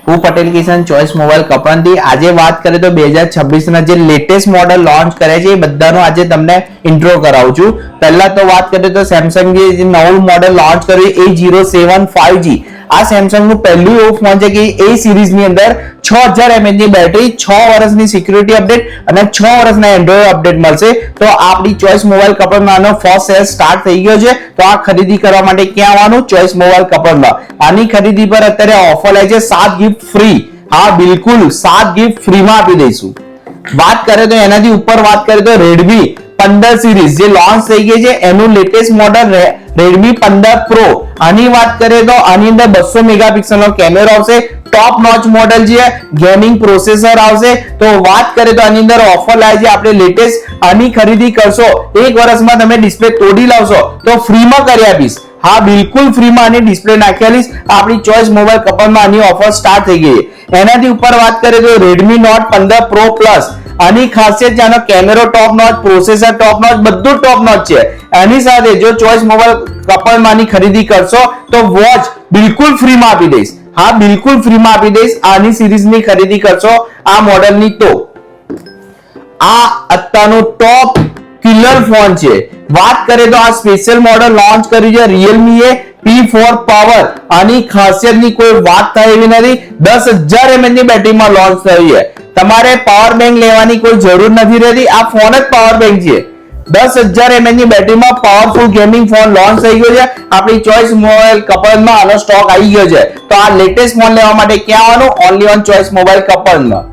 હું Patel Kishan choice mobile કપનથી આજે વાત કરીએ તો 2026 ના જે લેટેસ્ટ મોડેલ લોન્ચ કરે છે એ બધાનો આજે તમને ઇન્ટ્રો કરાવું છું. પહેલા તો વાત કરીએ તો સેમસંગ જે નવું મોડેલ લોન્ચ કર્યું A07 5G. આ સેમસંગ નું પહેલું એવું ફોન છે કે એ સિરીઝ ની અંદર 6000 mAh ની બેટરી, 6 વર્ષની સિક્યુરિટી અપડેટ અને 6 વર્ષના એન્ડ્રોઇડ અપડેટ મળશે. તો આપણી ચોઇસ મોબાઈલ કપનમાં આનો ફર્સ્ટ સેલ સ્ટાર્ટ થઈ ગયો છે. તો આ ખરીદી કરવા માટે ક્યાં આવવાનું? ચોઇસ મોબાઈલ કપનમાં. આની ખરીદી પર અત્યારે ઓફર લાગી છે 7 ગિફ્ટ ફ્રી. હા બિલકુલ 7 ગિફ્ટ ફ્રીમાં આપી દઈશું. વાત કરીએ તો એનાથી ઉપર વાત કરીએ તો Redmi 15 સિરીઝ જે લોન્ચ થઈ ગઈ છે એનું લેટેસ્ટ મોડેલ Redmi 15 Pro. આની વાત કરીએ તો આની અંદર 200 મેગાપિક્સલ નો કેમેરો આવશે, ટોપ નોચ મોડેલ છે, ગેમિંગ પ્રોસેસર આવશે. તો વાત કરીએ તો આની અંદર ઓફર લાગે છે આપણે લેટેસ્ટ. આની ખરીદી કરશો 1 વર્ષમાં તમે ડિસ્પ્લે તોડી લાવશો તો ફ્રીમાં કરી આપીશ. હા બિલકુલ ફ્રીમાં આની ડિસ્પ્લે નાખી આપીશ. આપણી ચોઇસ મોબાઈલ કપનમાં આની ઓફર સ્ટાર્ટ થઈ ગઈ છે. એનાથી ઉપર વાત કરીએ તો Redmi Note 15 Pro Plus. આની ખાસિયત છે આનો કેમેરો ટોપ નોચ, પ્રોસેસર ટોપ નોચ, બધું ટોપ નોચ છે. એની સાથે જો ચોઇસ મોબાઈલ કપલમાંની ખરીદી કરશો તો વોચ બિલકુલ ફ્રીમાં આપી દઈશ. હા બિલકુલ ફ્રીમાં આપી દઈશ. આની સિરીઝની ખરીદી કરશો આ મોડેલની તો આ અત્યારનો ટોપ કિલર ફોન છે. વાત કરીએ તો આ સ્પેશિયલ મોડેલ લોન્ચ કર્યું છે Realme P4 Power. આની ખાસિયતની કોઈ વાત થાય એવી નથી. 10000 mAh ની બેટરીમાં લોન્ચ થયું છે. તમારે પાવર બેંક લેવાની કોઈ જરૂર નથી રહેતી. આ ફોન જ પાવર બેંક છે. 10000 mAh ની બેટરીમાં પાવરફુલ ગેમિંગ ફોન લોન્ચ થઈ ગયો છે. આપણી ચોઇસ મોબાઈલ કપલમાં આનો સ્ટોક આવી ગયો છે. તો આ લેટેસ્ટ ફોન લેવા માટે ક્યાં આવવાનું? Only on choice mobile કપલમાં.